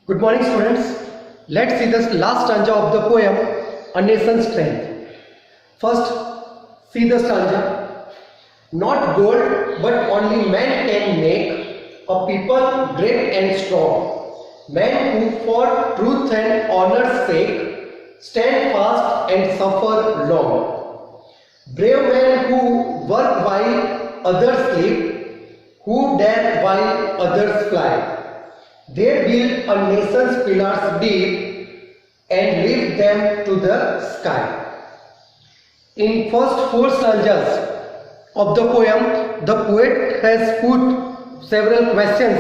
Good morning, students. Let's see this last stanza of the poem, A Nation's Strength. First, see the stanza. Not gold, but only man can make a people great and strong. Men who for truth and honor's sake stand fast and suffer long. Brave men who work while others sleep, who dare while others fly. They build a nation's pillars deep and lift them to the sky. In first four stanzas of the poem, the poet has put several questions,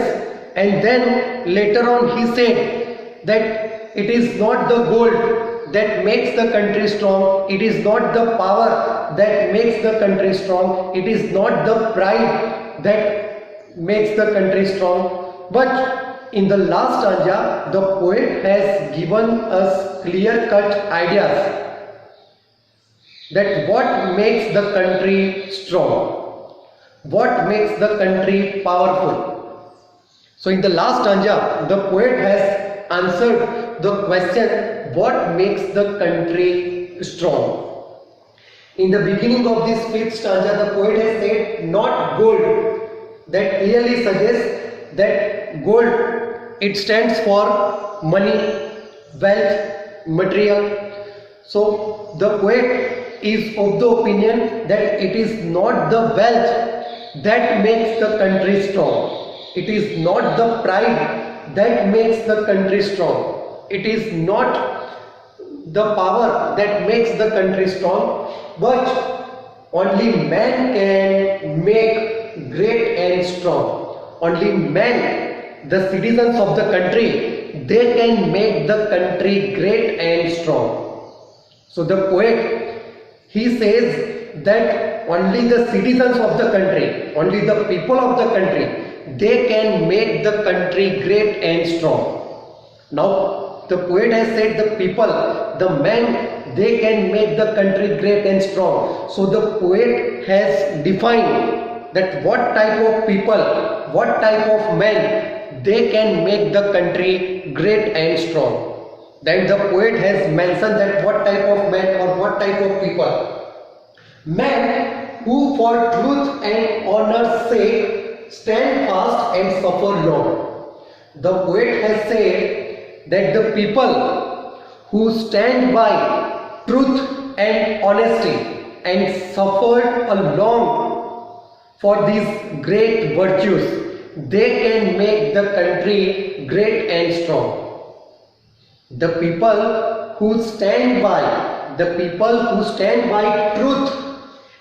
and then later on he said that it is not the gold that makes the country strong, it is not the power that makes the country strong, it is not the pride that makes the country strong, but in the last stanza, the poet has given us clear-cut ideas that what makes the country strong, what makes the country powerful. So in the last stanza, the poet has answered the question, what makes the country strong? In the beginning of this fifth stanza, the poet has said, not gold. That clearly suggests that gold, it stands for money, wealth, material. So the poet is of the opinion that it is not the wealth that makes the country strong. It is not the pride that makes the country strong. It is not the power that makes the country strong, but only man can make great and strong. Only man, the citizens of the country, they can make the country great and strong. So the poet, he says that only the citizens of the country, only the people of the country, they can make the country great and strong. Now the poet has said the people, the men, they can make the country great and strong. So the poet has defined that what type of people, what type of men, they can make the country great and strong. Then the poet has mentioned that what type of men or what type of people. Men who for truth and honor's sake stand fast and suffer long. The poet has said that the people who stand by truth and honesty and suffered along for these great virtues, they can make the country great and strong. The people who stand by, the people who stand by truth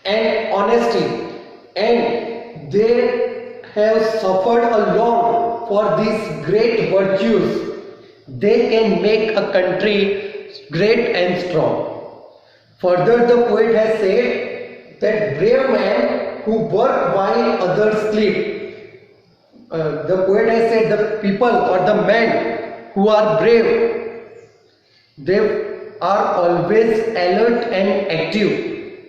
and honesty, and they have suffered along for these great virtues, they can make a country great and strong. Further, the poet has said that brave men who work while others sleep. The poet has said the people or the men who are brave, they are always alert and active.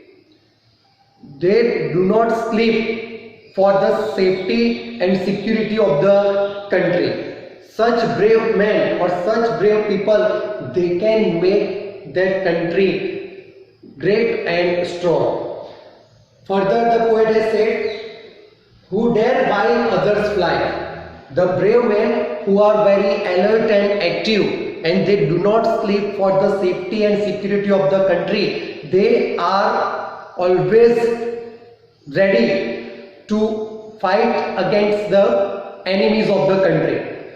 They do not sleep for the safety and security of the country. Such brave men or such brave people, they can make their country great and strong. Further, the poet has said, who dare while others fly. The brave men who are very alert and active, and they do not sleep for the safety and security of the country. They are always ready to fight against the enemies of the country.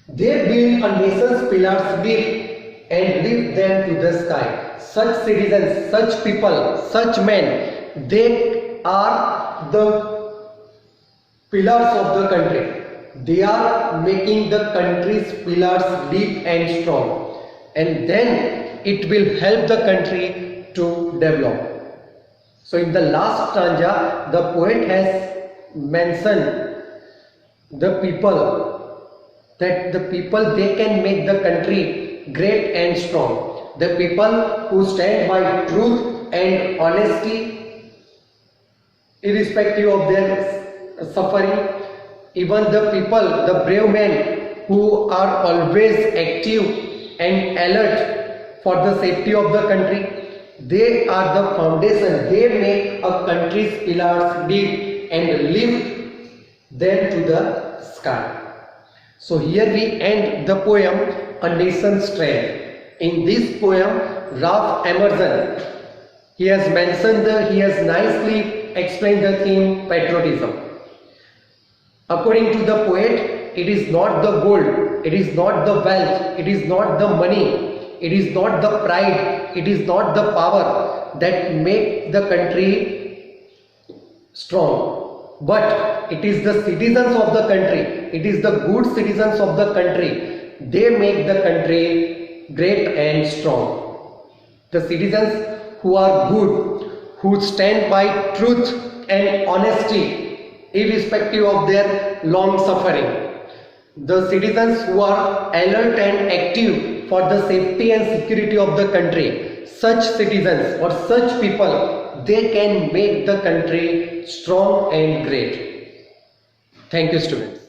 They build a nation's pillars deep and lift them to the sky. Such citizens, such people, such men, they are the pillars of the country. They are making the country's pillars deep and strong, and then it will help the country to develop. So in the last stanza, the poet has mentioned the people, that the people, they can make the country great and strong. The people who stand by truth and honesty, irrespective of their suffering, even the people, the brave men who are always active and alert for the safety of the country. They are the foundation. They make a country's pillars big and lift them to the sky. So here we end the poem A Nation's Strength. In this poem, Ralph Emerson, he has nicely explained the theme patriotism. According to the poet, it is not the gold, it is not the wealth, it is not the money, it is not the pride, it is not the power that make the country strong, but it is the citizens of the country, it is the good citizens of the country. They make the country great and strong. The citizens who are good, who stand by truth and honesty, irrespective of their long suffering. The citizens who are alert and active for the safety and security of the country. Such citizens or such people, they can make the country strong and great. Thank you, students.